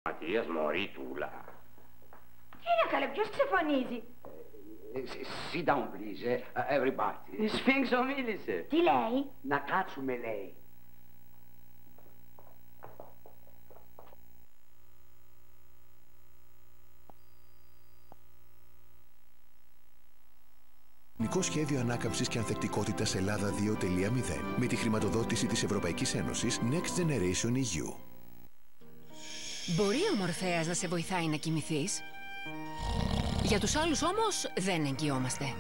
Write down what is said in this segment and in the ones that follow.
Ματίας, μωρή τούλα. Τι είναι καλέ, ποιος ξεφωνίζει? Sit down, please, everybody. Η Σφίγγσο μίλησε. Τι λέει? Να κάτσουμε, λέει. Εθνικό Σχέδιο Ανάκαμψης και Ανθεκτικότητας Ελλάδα 2.0 με τη χρηματοδότηση της Ευρωπαϊκής Ένωσης Next Generation EU. Μπορεί ο Μορφέας να σε βοηθάει να κοιμηθείς. Για τους άλλους όμως δεν εγγυόμαστε.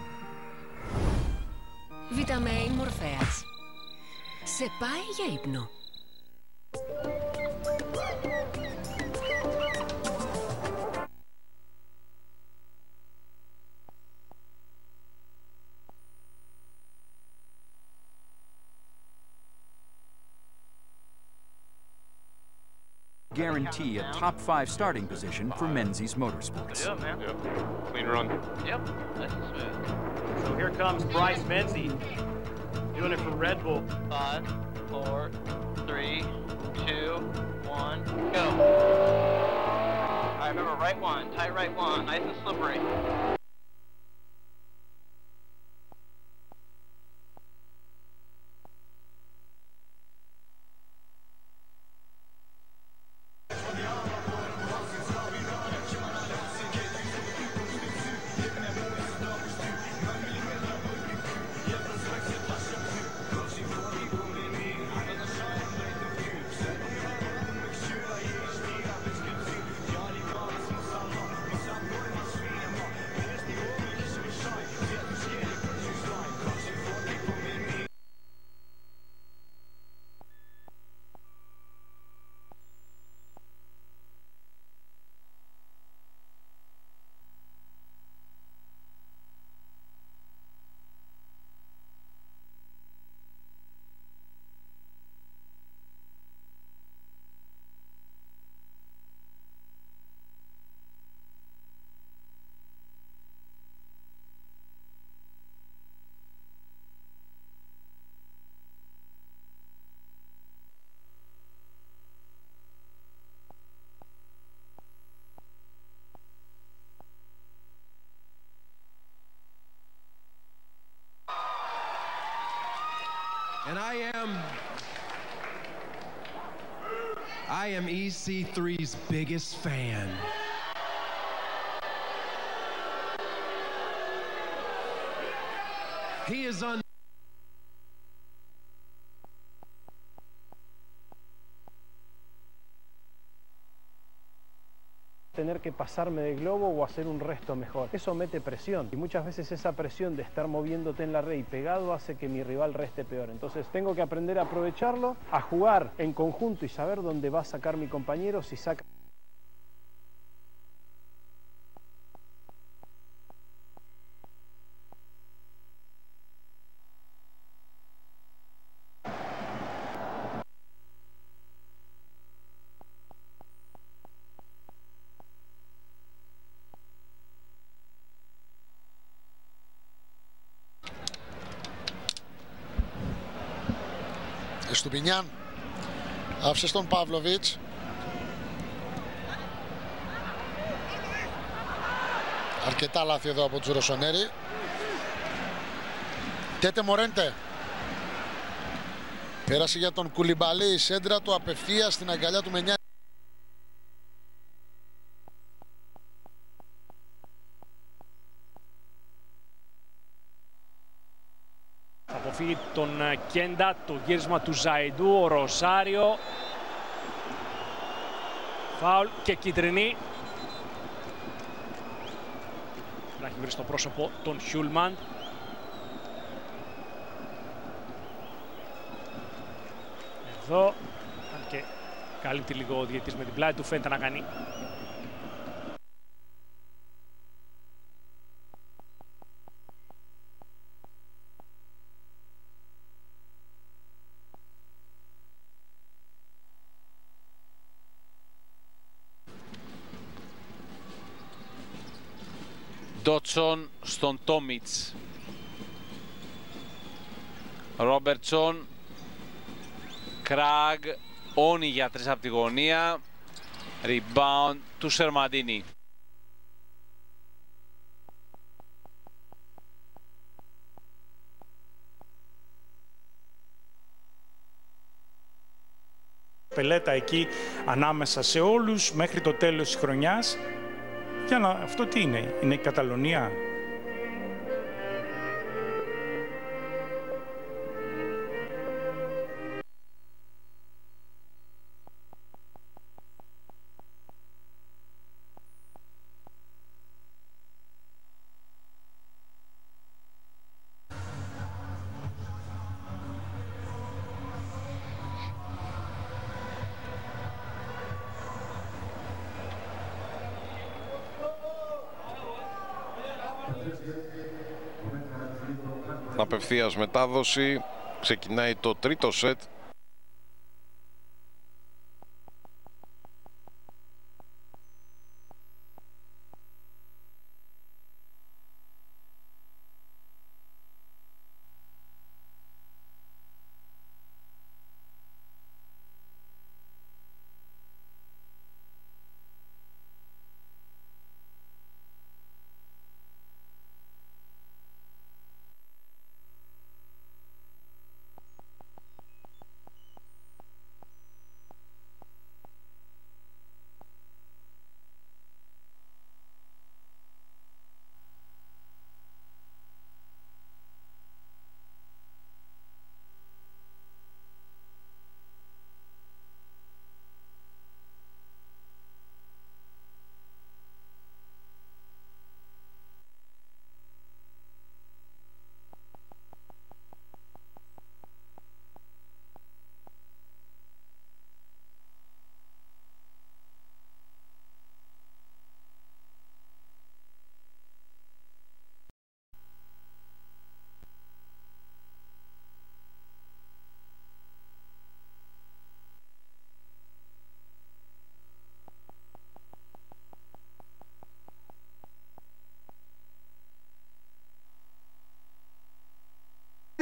Βιταμέιν Μορφέας. Σε πάει για ύπνο. Guarantee a top 5 starting position for Menzies Motorsports. Yeah, man. Yep. Clean run. Yep, nice and smooth. So here comes Bryce Menzies, doing it for Red Bull. 5, 4, 3, 2, 1, go. All right, remember, right one, tight right one, nice and slippery. And I am EC3's biggest fan. He is on. Tener que pasarme de globo o hacer un resto mejor. Eso mete presión y muchas veces esa presión de estar moviéndote en la red y pegado hace que mi rival reste peor. Entonces tengo que aprender a aprovecharlo, a jugar en conjunto y saber dónde va a sacar mi compañero si saca. Στουπινιάν άφησε στον Παύλοβιτς. Αρκετά λάθη εδώ από τους Ροσονέρι. Τέτε Μορέντε. Πέρασε για τον Κουλιμπαλί, η σέντρα του απευθείας στην αγκαλιά του Μενιά. Αποφύγει τον Κέντα, το γύρισμα του Ζαϊντού, ο Ροσάριο. Φάουλ και κίτρινη. Να έχει βρει στο πρόσωπο τον Χιούλμαν. Εδώ, αν και καλύπτει λίγο ο διαιτητής με την πλάτη του, φαίνεται να κάνει. Ντότσον στον Τόμιτς. Ρόμπερτσον. Κράγ. Όνι για τρεις από τη γωνία. Rebound του Σερμαντίνη. Πελέτα εκεί ανάμεσα σε όλους μέχρι το τέλος της χρονιάς. Για να, αυτό τι είναι η Καταλωνία. Απευθείας μετάδοση, ξεκινάει το τρίτο σετ.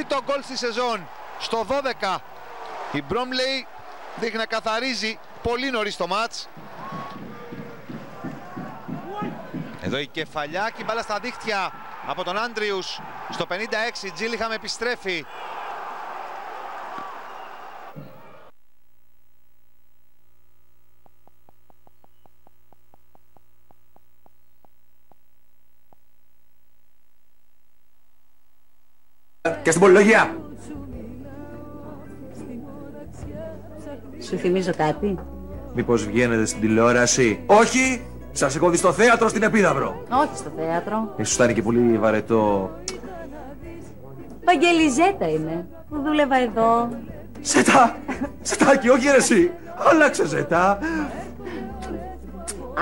Το γκολ στη σεζόν στο 12. Η Μπρόμλεϊ δείχνει να καθαρίζει πολύ νωρίς το μάτς. Εδώ η κεφαλιά και η μπάλα στα δίχτυα από τον Άντριους. Στο 56 Τζίλιχαμ επιστρέφει. Και στην πολυλογία. Σου θυμίζω κάτι? Μήπως βγαίνετε στην τηλεόραση? Όχι! Σας έχω δει στο θέατρο στην Επίδαυρο. Όχι στο θέατρο. Ίσως θα είναι και πολύ βαρετό. Βαγγελιζέτα είναι, που δούλευα εδώ. Σετάκι, όχι ρε εσύ. Άλλαξε Ζέτα.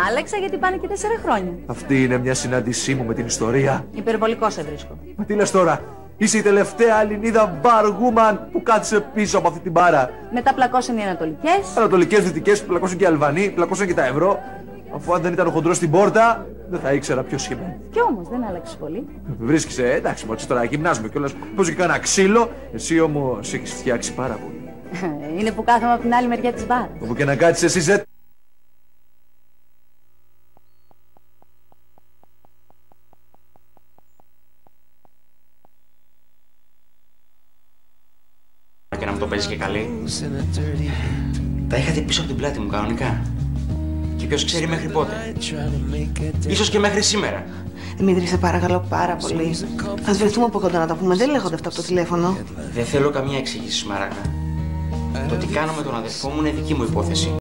Άλλαξα γιατί πάνε και 4 χρόνια. Αυτή είναι μια συνάντησή μου με την ιστορία. Υπερβολικό σε βρίσκω. Μα τι λες τώρα? Είσαι η τελευταία Ελληνίδα μπαργούμαν που κάθισε πίσω από αυτή την μπάρα. Μετά πλακώσαν οι Ανατολικές. Ανατολικές, Δυτικές, πλακώσαν και οι Αλβανοί, πλακώσαν και τα Ευρώ. Αφού αν δεν ήταν ο χοντρός στην πόρτα, δεν θα ήξερα ποιος είμαι. Κι όμως δεν άλλαξες πολύ. Βρίσκεσαι, εντάξει, μόλις τώρα γυμνάζουμε κιόλας. Πώς και κάνα ξύλο, εσύ όμως έχεις φτιάξει πάρα πολύ. Είναι που κάθομαι από την άλλη μεριά της μπάρας. Όπου και να κάτσεις εσύ, Ζέτα. Και να μου το παίζεις και καλή. Τα είχατε πίσω από την πλάτη μου κανονικά. Και ποιος ξέρει μέχρι πότε. Ίσως και μέχρι σήμερα. Δημήτρη, σε παρακαλώ πάρα πολύ. Ας βρεθούμε από κοντά να τα πούμε. Δεν λέγονται αυτά από το τηλέφωνο. Δεν θέλω καμία εξήγηση, Μαράκα. Το τι κάνω με τον αδελφό μου είναι δική μου υπόθεση.